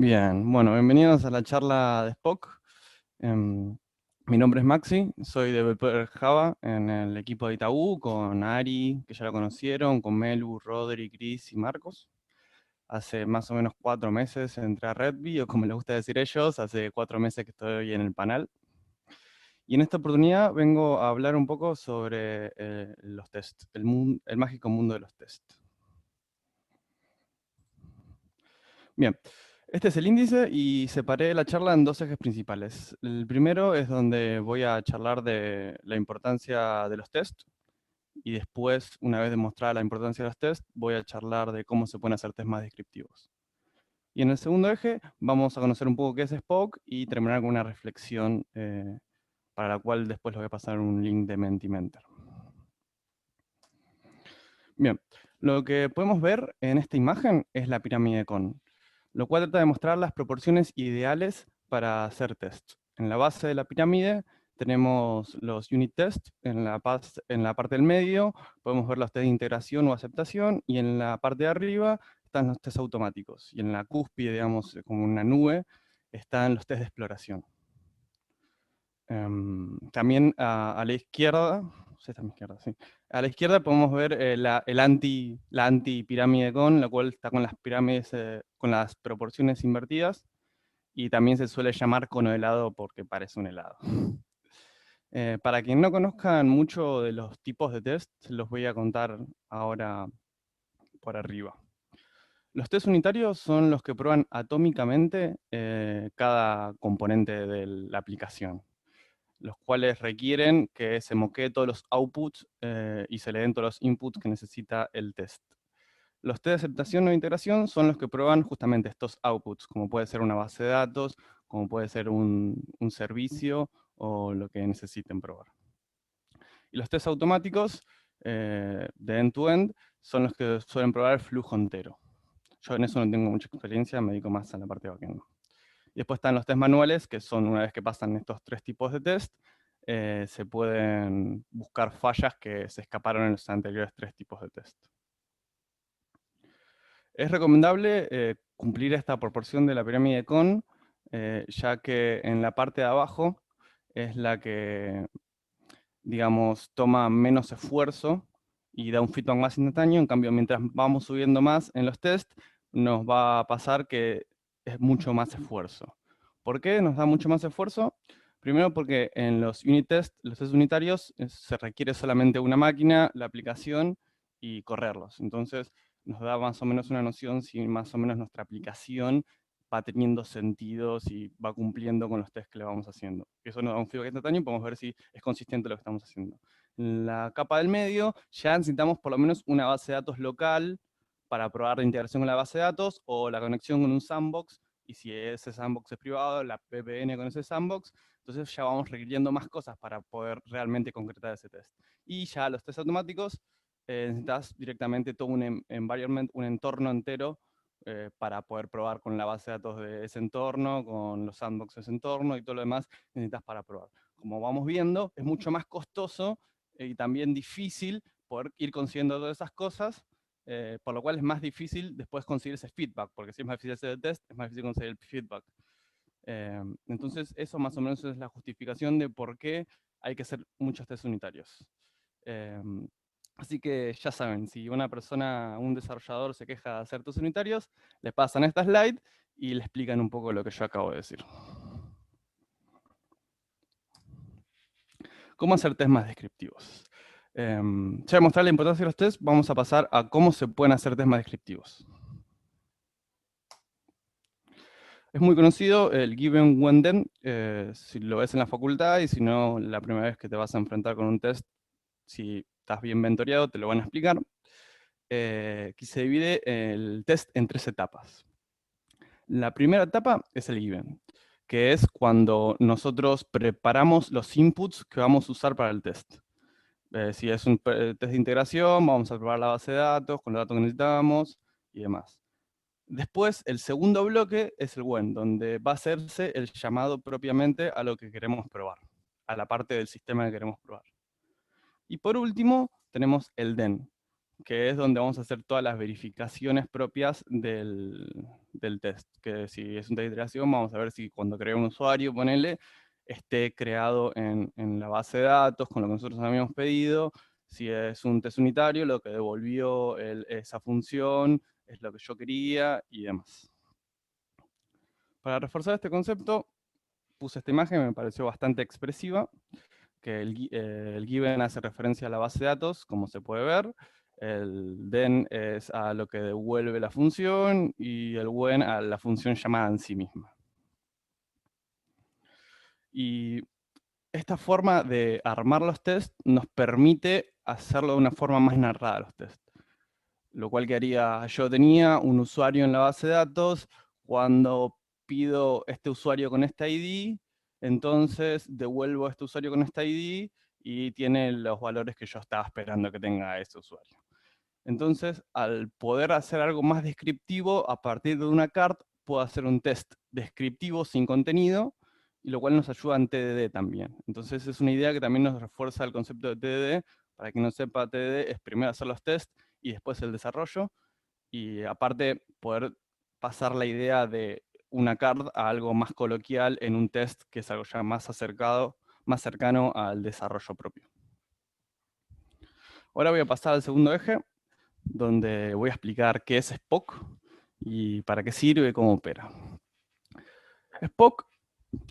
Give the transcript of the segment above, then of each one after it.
Bien, bueno, bienvenidos a la charla de Spock. Em, Mi nombre es Maxi, soy developer Java en el equipo de Itaú, con Ari, que ya lo conocieron, con Melu, Rodri, Chris y Marcos. Hace más o menos 4 meses entré a Redby, o como les gusta decir ellos, hace 4 meses que estoy en el panel. Y en esta oportunidad vengo a hablar un poco sobre los tests, el mágico mundo de los tests. Bien, este es el índice y separé la charla en dos ejes principales. El primero es donde voy a charlar de la importancia de los tests y después, una vez demostrada la importancia de los tests, voy a charlar de cómo se pueden hacer tests más descriptivos. Y en el segundo eje vamos a conocer un poco qué es Spock y terminar con una reflexión para la cual después les voy a pasar un link de Mentimeter. Bien, lo que podemos ver en esta imagen es la pirámide Kohn, lo cual trata de mostrar las proporciones ideales para hacer test. En la base de la pirámide tenemos los unit tests, en la parte del medio podemos ver los test de integración o aceptación, y en la parte de arriba están los test automáticos, y en la cúspide, digamos, como una nube, están los test de exploración. También a la izquierda, sí, está a mi izquierda, sí. A la izquierda podemos ver la anti-pirámide Kohn, la cual está con las pirámides, con las proporciones invertidas, y también se suele llamar cono helado porque parece un helado. Para quien no conozcan mucho de los tipos de test, los voy a contar ahora por arriba. Los test unitarios son los que prueban atómicamente cada componente de la aplicación, los cuales requieren que se moquee todos los outputs y se le den todos los inputs que necesita el test. Los test de aceptación o integración son los que prueban justamente estos outputs, como puede ser una base de datos, como puede ser un servicio o lo que necesiten probar. Y los test automáticos de end-to-end son los que suelen probar el flujo entero. Yo en eso no tengo mucha experiencia, me dedico más a la parte de backend. Y después están los test manuales, que son una vez que pasan estos tres tipos de test, se pueden buscar fallas que se escaparon en los anteriores tres tipos de test. Es recomendable cumplir esta proporción de la pirámide Kohn, ya que en la parte de abajo es la que, digamos, toma menos esfuerzo y da un feedback más instantáneo. En cambio, mientras vamos subiendo más en los tests, nos va a pasar que es mucho más esfuerzo. ¿Por qué nos da mucho más esfuerzo? Primero porque en los unit tests, los test unitarios, se requiere solamente una máquina, la aplicación y correrlos. Entonces nos da más o menos una noción si más o menos nuestra aplicación va teniendo sentido, si va cumpliendo con los tests que le vamos haciendo. Eso nos da un feedback instantáneo y podemos ver si es consistente lo que estamos haciendo. En la capa del medio ya necesitamos por lo menos una base de datos local para probar la integración con la base de datos o la conexión con un sandbox, y si ese sandbox es privado, la VPN con ese sandbox. Entonces ya vamos requiriendo más cosas para poder realmente concretar ese test. Y ya los test automáticos, necesitas directamente todo un environment, un entorno entero para poder probar con la base de datos de ese entorno, con los sandbox de ese entorno y todo lo demás necesitas para probar. Como vamos viendo, es mucho más costoso y también difícil poder ir consiguiendo todas esas cosas, por lo cual es más difícil después conseguir ese feedback, porque si es más difícil hacer el test, es más difícil conseguir el feedback. Entonces, eso más o menos es la justificación de por qué hay que hacer muchos test unitarios. Así que ya saben, si una persona, un desarrollador se queja de hacer test unitarios, le pasan esta slide y le explican un poco lo que yo acabo de decir. ¿Cómo hacer test más descriptivos? Ya voy a mostrar la importancia de los tests, vamos a pasar a cómo se pueden hacer test más descriptivos. Es muy conocido el given when then, si lo ves en la facultad, y si no, la primera vez que te vas a enfrentar con un test, si estás bien mentoreado, te lo van a explicar. Que se divide el test en 3 etapas. La primera etapa es el given, que es cuando nosotros preparamos los inputs que vamos a usar para el test. Si es un test de integración, vamos a preparar la base de datos con los datos que necesitamos y demás. Después, el segundo bloque es el when, donde va a hacerse el llamado propiamente a lo que queremos probar, a la parte del sistema que queremos probar. Y por último, tenemos el then, que es donde vamos a hacer todas las verificaciones propias del del test, que si es un test de iteración, vamos a ver si cuando crea un usuario, ponele, esté creado en la base de datos con lo que nosotros habíamos pedido. Si es un test unitario, lo que devolvió esa función es lo que yo quería y demás. Para reforzar este concepto, puse esta imagen, me pareció bastante expresiva, que el given hace referencia a la base de datos, como se puede ver. El then es a lo que devuelve la función y el when a la función llamada en sí misma. Y esta forma de armar los tests nos permite hacerlo de una forma más narrada los tests. Lo cual que haría, yo tenía un usuario en la base de datos, cuando pido este usuario con este ID, entonces devuelvo a este usuario con este ID y tiene los valores que yo estaba esperando que tenga ese usuario. Entonces, al poder hacer algo más descriptivo, a partir de una card, puedo hacer un test descriptivo sin contenido, y lo cual nos ayuda en TDD también. Entonces es una idea que también nos refuerza el concepto de TDD. Para quien no sepa, TDD es primero hacer los tests y después el desarrollo, y aparte poder pasar la idea de una card a algo más coloquial en un test que es algo ya más acercado, más cercano al desarrollo propio. Ahora voy a pasar al segundo eje, donde voy a explicar qué es Spock y para qué sirve y cómo opera. Spock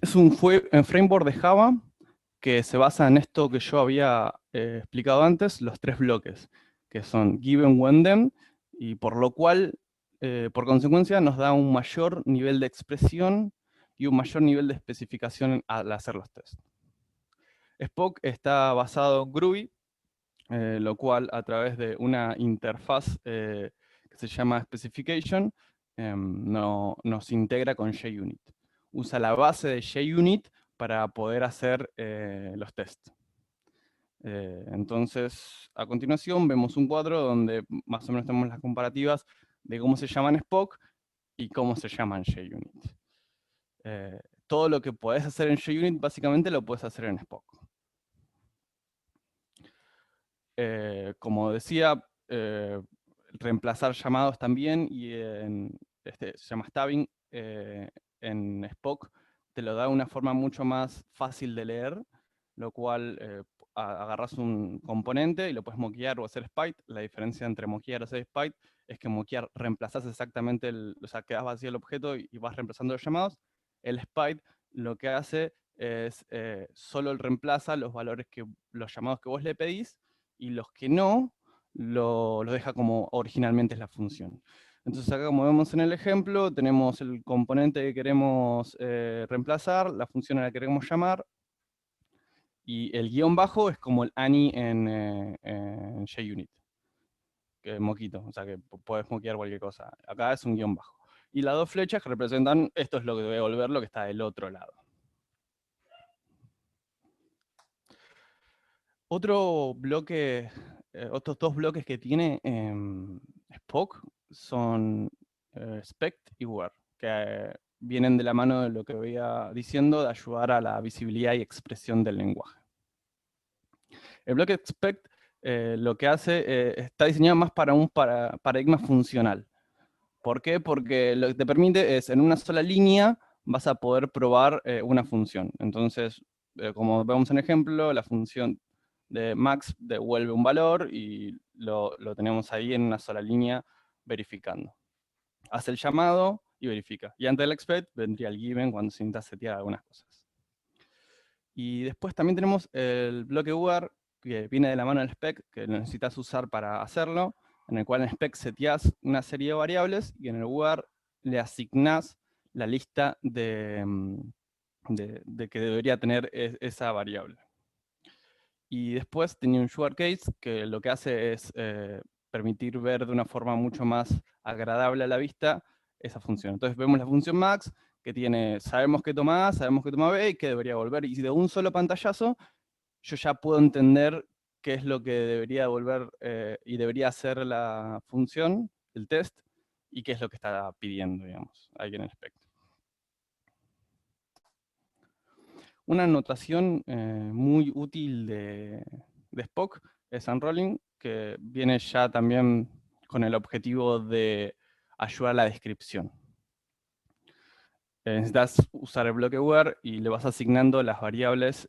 es un framework de Java que se basa en esto que yo había explicado antes, los tres bloques, que son given, when, then, y por lo cual, por consecuencia, nos da un mayor nivel de expresión y un mayor nivel de especificación al hacer los tests. Spock está basado en Groovy, lo cual a través de una interfaz que se llama Specification nos integra con JUnit. Usa la base de JUnit para poder hacer los tests. Entonces, a continuación vemos un cuadro donde más o menos tenemos las comparativas de cómo se llaman Spock y cómo se llaman JUnit. Todo lo que podés hacer en JUnit básicamente lo puedes hacer en Spock. Como decía, reemplazar llamados también, y se llama stabbing, en Spock te lo da de una forma mucho más fácil de leer, lo cual agarras un componente y lo puedes moquear o hacer spite. La diferencia entre moquear y hacer spite es que moquear reemplazas exactamente, o sea, quedas vacío el objeto y vas reemplazando los llamados. El spite lo que hace es solo reemplaza los valores los llamados que vos le pedís, y los que no, lo deja como originalmente es la función. Entonces acá, como vemos en el ejemplo, tenemos el componente que queremos reemplazar, la función a la que queremos llamar, y el guión bajo es como el ANI en JUnit, que es moquito, o sea que puedes moquear cualquier cosa. Acá es un guión bajo. Y las dos flechas que representan, esto es lo que debe devolver lo que está del otro lado. Otro bloque, otros dos bloques que tiene Spock son Spect y Where, que vienen de la mano de lo que veía diciendo, de ayudar a la visibilidad y expresión del lenguaje. El bloque Expect lo que hace, está diseñado más para un paradigma funcional. ¿Por qué? Porque lo que te permite es, en una sola línea, vas a poder probar una función. Entonces, como vemos en ejemplo, la función de max devuelve un valor y lo tenemos ahí en una sola línea verificando. Hace el llamado y verifica. Y antes del expect vendría el given cuando se intenta setear algunas cosas. Y después también tenemos el bloque where, que viene de la mano del spec, que lo necesitas usar para hacerlo, en el cual en spec seteás una serie de variables y en el where le asignás la lista de que debería tener esa variable. Y después tenía un sugar case que lo que hace es permitir ver de una forma mucho más agradable a la vista esa función. Entonces vemos la función max, que tiene, sabemos que toma A, sabemos que toma B y que debería volver. Y de un solo pantallazo, yo ya puedo entender qué es lo que debería devolver y debería hacer la función, el test, y qué es lo que está pidiendo, digamos, ahí en el spec. Una notación muy útil de Spock es unrolling, que viene ya también con el objetivo de ayudar a la descripción. necesitas usar el bloque where y le vas asignando las variables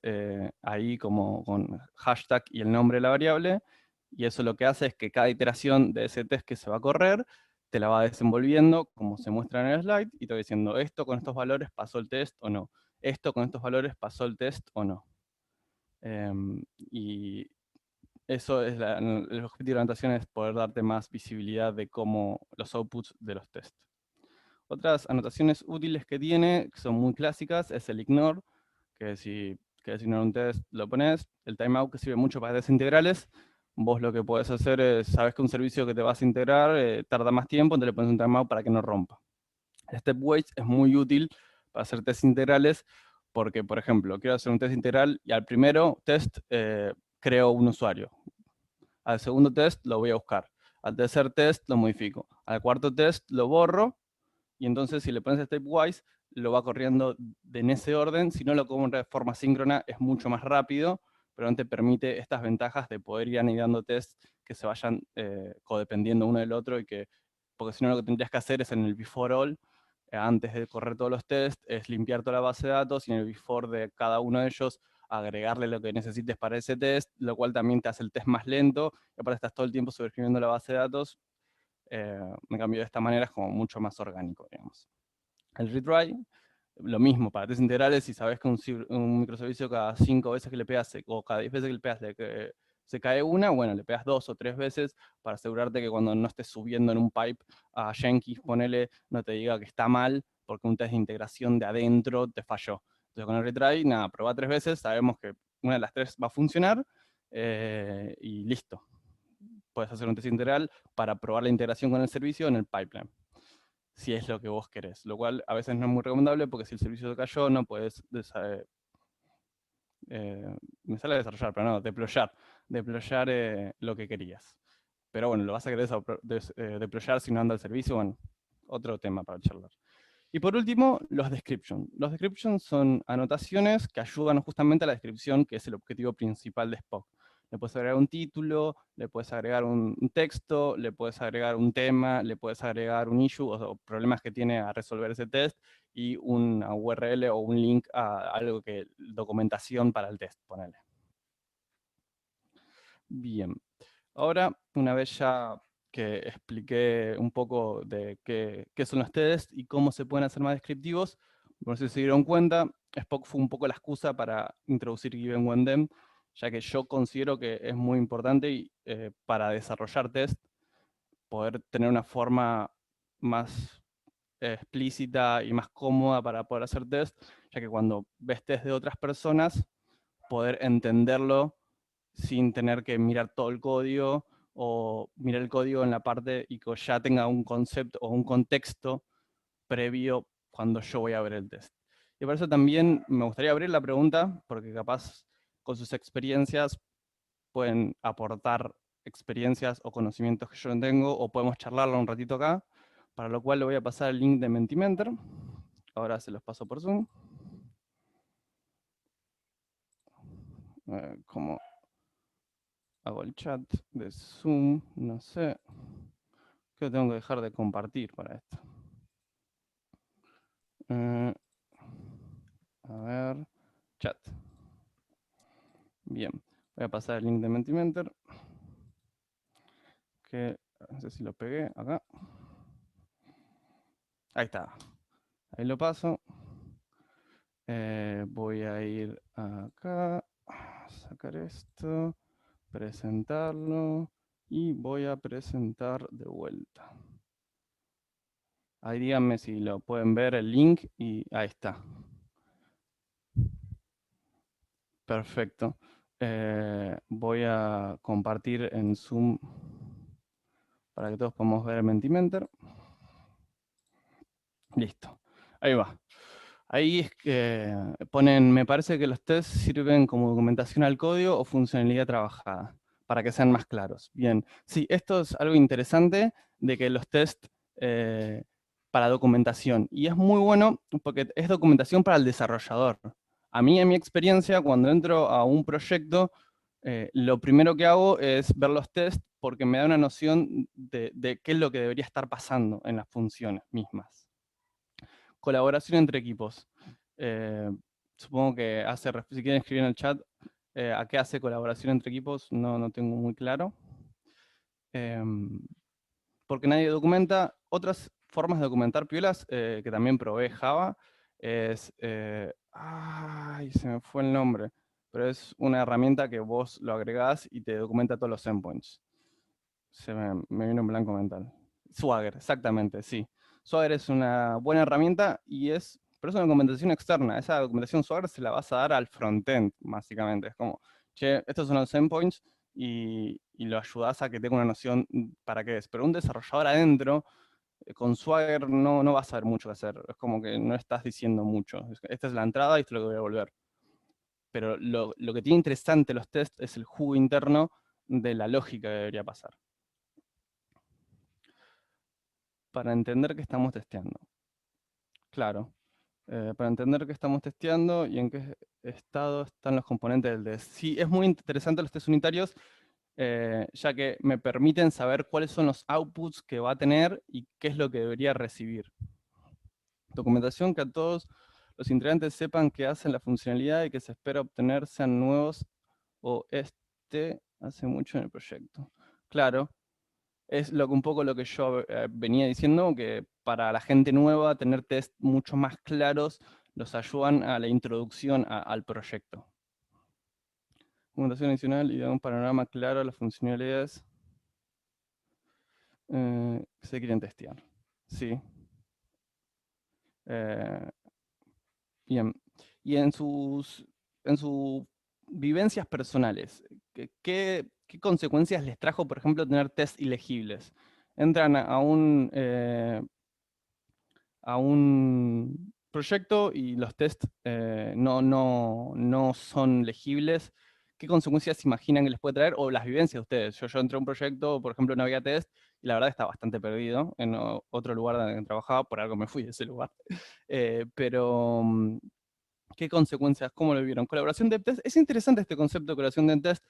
ahí como con hashtag y el nombre de la variable, y eso lo que hace es que cada iteración de ese test que se va a correr te la va desenvolviendo como se muestra en el slide y te va diciendo esto con estos valores pasó el test o no, esto con estos valores pasó el test o no. Y eso es el objetivo de la anotación, es poder darte más visibilidad de cómo los outputs de los tests. Otras anotaciones útiles que tiene, que son muy clásicas, es el ignore, que si querés ignorar un test, lo pones. El timeout, que sirve mucho para test integrales. Vos lo que podés hacer es, sabes que un servicio que te vas a integrar tarda más tiempo, entonces le pones un timeout para que no rompa. El step wait es muy útil para hacer test integrales, porque, por ejemplo, quiero hacer un test integral y al primero test creo un usuario. Al segundo test lo voy a buscar. Al tercer test lo modifico. Al cuarto test lo borro. Y entonces si le pones stepwise, lo va corriendo en ese orden. Si no lo corre de forma síncrona, es mucho más rápido, pero no te permite estas ventajas de poder ir anidando tests que se vayan codependiendo uno del otro, y que, porque si no lo que tendrías que hacer es en el before all, antes de correr todos los tests, es limpiar toda la base de datos y en el before de cada uno de ellos agregarle lo que necesites para ese test, lo cual también te hace el test más lento, y aparte estás todo el tiempo sobreescribiendo la base de datos. En cambio, de esta manera es como mucho más orgánico, digamos. El retry, lo mismo, para test integrales, si sabes que un microservicio cada 5 veces que le pegas, o cada 10 veces que le pegas, se cae una, bueno, le pegas 2 o 3 veces para asegurarte que cuando no estés subiendo en un pipe a Jenkins, ponele, no te diga que está mal, porque un test de integración de adentro te falló. Entonces con el retry, nada, probá 3 veces, sabemos que una de las 3 va a funcionar, y listo. Puedes hacer un test integral para probar la integración con el servicio en el pipeline, si es lo que vos querés, lo cual a veces no es muy recomendable, porque si el servicio se cayó no puedes me sale desarrollar, pero no, deployar lo que querías. Pero bueno, lo vas a querer deployar si no anda el servicio, bueno, otro tema para charlar. Y por último, los descriptions. Los descriptions son anotaciones que ayudan justamente a la descripción, que es el objetivo principal de Spock. Le puedes agregar un título, le puedes agregar un texto, le puedes agregar un tema, le puedes agregar un issue o problemas que tiene a resolver ese test, y una URL o un link a algo que, documentación para el test, ponele. Bien, ahora una vez ya que expliqué un poco de qué son los tests y cómo se pueden hacer más descriptivos, por si se dieron cuenta, Spock fue un poco la excusa para introducir Given When Then, ya que yo considero que es muy importante y, para desarrollar test, poder tener una forma más explícita y más cómoda para poder hacer test, ya que cuando ves test de otras personas, poder entenderlo sin tener que mirar todo el código, o mirar el código en la parte y que ya tenga un concepto o un contexto previo cuando yo voy a ver el test. Y por eso también me gustaría abrir la pregunta, porque capaz con sus experiencias pueden aportar experiencias o conocimientos que yo no tengo, o podemos charlarlo un ratito acá, para lo cual le voy a pasar el link de Mentimeter. Ahora se los paso por Zoom. ¿Cómo hago el chat de Zoom? No sé. Creo que tengo que dejar de compartir para esto. A ver, chat. Bien, voy a pasar el link de Mentimeter, que no sé si lo pegué acá. Ahí está. Ahí lo paso. Voy a ir acá, sacar esto, presentarlo, y voy a presentar de vuelta. Ahí díganme si lo pueden ver el link, y ahí está. Perfecto. Voy a compartir en Zoom para que todos podamos ver el Mentimeter. Listo. Ahí va. Ahí es que ponen, me parece que los tests sirven como documentación al código o funcionalidad trabajada, para que sean más claros. Bien, sí, esto es algo interesante, de que los tests para documentación, y es muy bueno porque es documentación para el desarrollador. A mí, en mi experiencia, cuando entro a un proyecto, lo primero que hago es ver los tests, porque me da una noción de qué es lo que debería estar pasando en las funciones mismas. colaboración entre equipos. Supongo que si quieren escribir en el chat, ¿a qué hace colaboración entre equipos? No tengo muy claro. Porque nadie documenta. Otras formas de documentar piolas que también provee Java es... ay, se me fue el nombre. Pero es una herramienta que vos lo agregás y te documenta todos los endpoints. Me vino en blanco mental. Swagger, exactamente, sí. Swagger es una buena herramienta pero es una documentación externa. Esa documentación Swagger se la vas a dar al frontend, básicamente. Es como, che, estos son los endpoints y lo ayudás a que tenga una noción para qué es. Pero un desarrollador adentro, con Swagger no vas a saber mucho qué hacer. Es como que no estás diciendo mucho. Esta es la entrada y esto es lo que voy a volver. Pero lo que tiene interesante los tests es el jugo interno de la lógica que debería pasar. Para entender qué estamos testeando. Claro, para entender qué estamos testeando y en qué estado están los componentes del test. Sí, es muy interesante los test unitarios, ya que me permiten saber cuáles son los outputs que va a tener y qué es lo que debería recibir. Documentación que a todos los integrantes sepan qué hacen la funcionalidad y que se espera obtener sean nuevos o hace mucho en el proyecto. Claro, es un poco lo que yo venía diciendo, que para la gente nueva tener test mucho más claros los ayudan a la introducción al proyecto. Documentación adicional y da un panorama claro de las funcionalidades que se quieren testear. Sí. Bien. Y en sus vivencias personales, ¿qué consecuencias les trajo, por ejemplo, tener test ilegibles? Entran a un proyecto y los tests no son legibles. ¿Qué consecuencias se imaginan que les puede traer? O las vivencias de ustedes. Yo entré a un proyecto, por ejemplo, no había test, y la verdad estaba bastante perdido en otro lugar donde trabajaba, por algo me fui de ese lugar. Pero, ¿qué consecuencias? ¿Cómo lo vieron? Colaboración de test. Es interesante este concepto de colaboración de test,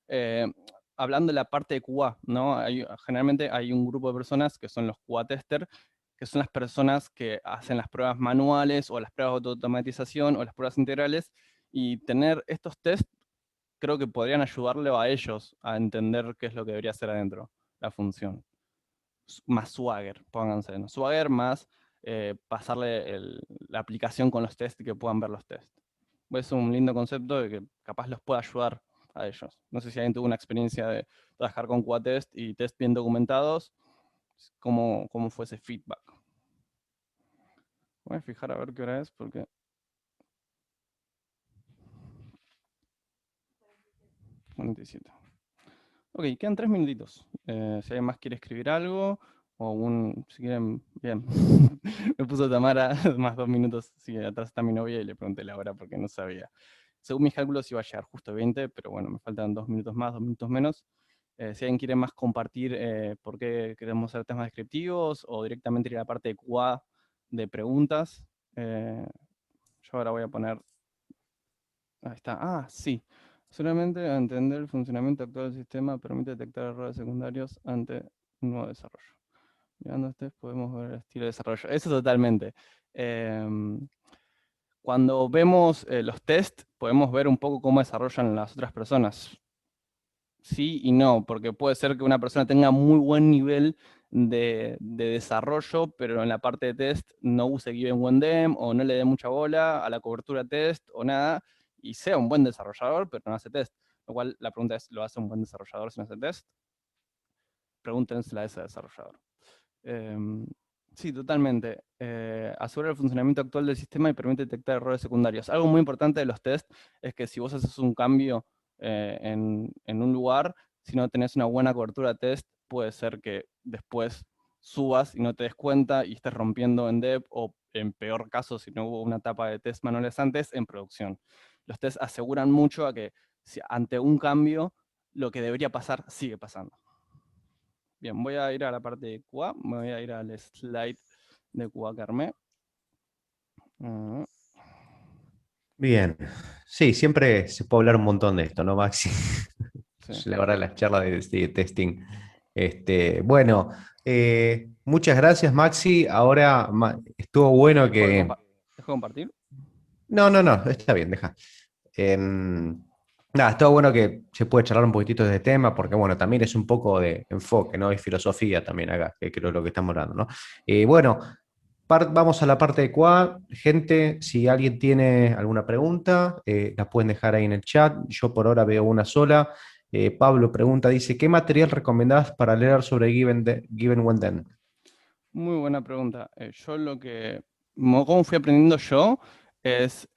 eh, hablando de la parte de QA, ¿no? Generalmente hay un grupo de personas que son los QA tester, que son las personas que hacen las pruebas manuales o las pruebas de automatización o las pruebas integrales, y tener estos tests creo que podrían ayudarle a ellos a entender qué es lo que debería hacer adentro, la función. Más Swagger, pónganse, ¿no? Swagger más pasarle la aplicación con los tests y que puedan ver los tests. Es un lindo concepto de que capaz los pueda ayudar a ellos. No sé si alguien tuvo una experiencia de trabajar con QA-test y test bien documentados, cómo fue ese feedback. Voy a fijar a ver qué hora es porque... 47. Ok, quedan 3 minutitos. Si alguien más quiere escribir algo, si quieren, bien. Me puso Tamara más 2 minutos, sí, atrás está mi novia y le pregunté la hora porque no sabía. Según mis cálculos iba a llegar justo 20, pero bueno, me faltan 2 minutos más, 2 minutos menos. Si alguien quiere más compartir por qué queremos hacer temas descriptivos o directamente ir a la parte de QA de preguntas, yo ahora voy a poner... Ahí está. Ah, sí. Solamente a entender el funcionamiento actual del sistema permite detectar errores secundarios ante un nuevo desarrollo. Mirando este podemos ver el estilo de desarrollo. Eso totalmente. Cuando vemos los tests, podemos ver un poco cómo desarrollan las otras personas. Sí y no, porque puede ser que una persona tenga muy buen nivel de desarrollo, pero en la parte de test no use Given One Dem o no le dé mucha bola a la cobertura test o nada, y sea un buen desarrollador, pero no hace test. Lo cual la pregunta es, ¿lo hace un buen desarrollador si no hace test? Pregúntensela a ese desarrollador. Sí, totalmente. Asegura el funcionamiento actual del sistema y permite detectar errores secundarios. Algo muy importante de los tests es que si vos haces un cambio en un lugar, si no tenés una buena cobertura de test, puede ser que después subas y no te des cuenta y estés rompiendo en dev, o en peor caso, si no hubo una etapa de test manuales antes, en producción. Los tests aseguran mucho a que ante un cambio, lo que debería pasar sigue pasando. Bien, voy a ir a la parte de QA, me voy a ir al slide de QA que armé. Bien, sí, siempre se puede hablar un montón de esto, ¿no, Maxi? Sí. La verdad, las charlas de testing. Bueno, Muchas gracias, Maxi. Ahora estuvo bueno ¿Dejo de, que... dejo de compartir? No, no, no, está bien, deja. Nada, estuvo bueno que se puede charlar un poquitito de este tema, porque bueno, también es un poco de enfoque, ¿no? Y filosofía también acá, que creo es lo que estamos hablando, ¿no? Bueno, vamos a la parte de QA. Gente, si alguien tiene alguna pregunta, la pueden dejar ahí en el chat. Yo por ahora veo una sola. Pablo pregunta, dice, ¿qué material recomendás para leer sobre Given When Then? Muy buena pregunta. Yo cómo fui aprendiendo yo es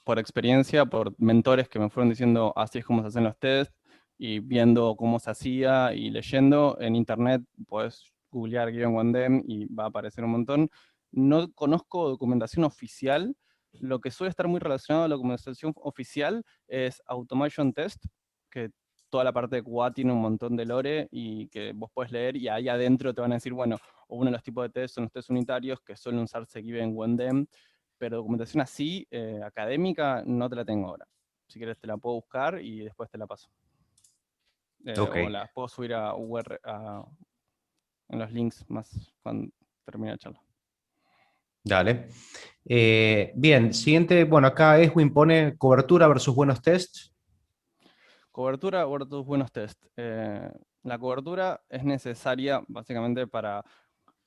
por experiencia, por mentores que me fueron diciendo así es como se hacen los test y viendo cómo se hacía y leyendo en internet, puedes googlear Given One Dem y va a aparecer un montón. No conozco documentación oficial. Lo que suele estar muy relacionado a la documentación oficial es Automation Test, que toda la parte de QA tiene un montón de lore y que vos podés leer y ahí adentro te van a decir, bueno, o uno de los tipos de test son los test unitarios que suelen usarse Given Wendem, pero documentación así, académica, no te la tengo ahora. Si quieres te la puedo buscar y después te la paso. Ok, O la puedo subir a en los links más cuando termine la charla. dale. Bien, siguiente, bueno, acá Eswin pone cobertura versus buenos tests. Cobertura versus buenos test. La cobertura es necesaria básicamente para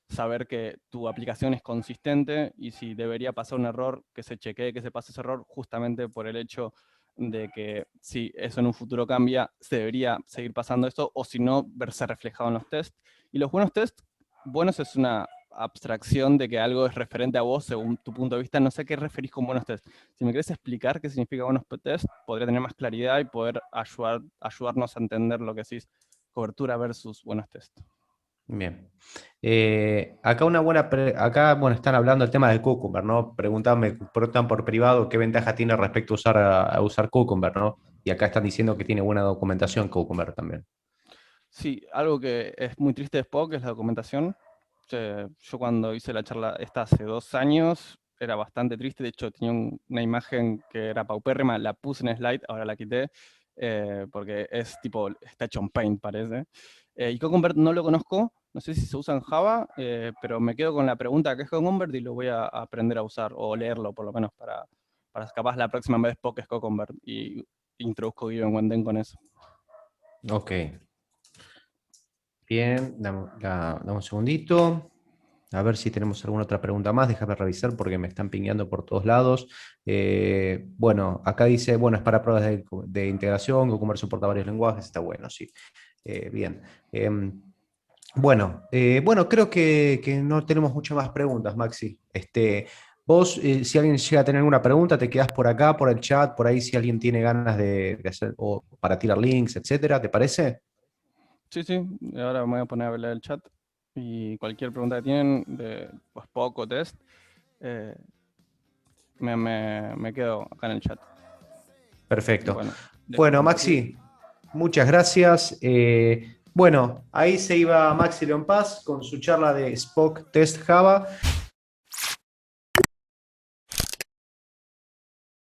saber que tu aplicación es consistente y si debería pasar un error, que se chequee que se pase ese error justamente por el hecho de que si eso en un futuro cambia, se debería seguir pasando esto o si no, verse reflejado en los tests. Y los buenos tests, buenos es una abstracción de que algo es referente a vos según tu punto de vista. No sé qué referís con buenos tests. Si me querés explicar qué significa buenos tests, podría tener más claridad y poder ayudarnos a entender lo que decís cobertura versus buenos tests. Bien. Acá acá, bueno, están hablando del tema del Cucumber, ¿no? Preguntan por privado qué ventaja tiene respecto a a usar Cucumber, ¿no? Y acá están diciendo que tiene buena documentación Cucumber también. Sí, algo que es muy triste de Spock es la documentación. Yo cuando hice la charla esta hace 2 años era bastante triste, de hecho tenía una imagen que era paupérrima, la puse en slide, ahora la quité, porque es tipo, está hecho en Paint parece. Y Cucumber no lo conozco, no sé si se usa en Java, pero me quedo con la pregunta que es Cucumber y lo voy a aprender a usar, o leerlo por lo menos, para capaz la próxima vez Spock es Cucumber, y introduzco Given Wenden con eso. Ok, bien, dame un segundito. A ver si tenemos alguna otra pregunta más. Déjame revisar porque me están pingando por todos lados. Bueno, acá dice, bueno, es para pruebas de integración, Cucumber soporta varios lenguajes, está bueno, sí. Bien. Bueno, creo que no tenemos muchas más preguntas, Maxi. Vos, si alguien llega a tener alguna pregunta, te quedás por acá, por el chat, por ahí si alguien tiene ganas de hacer, o para tirar links, etcétera, ¿te parece? Sí, sí, ahora me voy a poner a hablar el chat y cualquier pregunta que tienen de pues, poco test, eh, me quedo acá en el chat. Perfecto. Bueno, dejo de Bueno, compartir. Maxi, muchas gracias. Bueno, ahí se iba Maxi León Paz con su charla de Spock Test Java.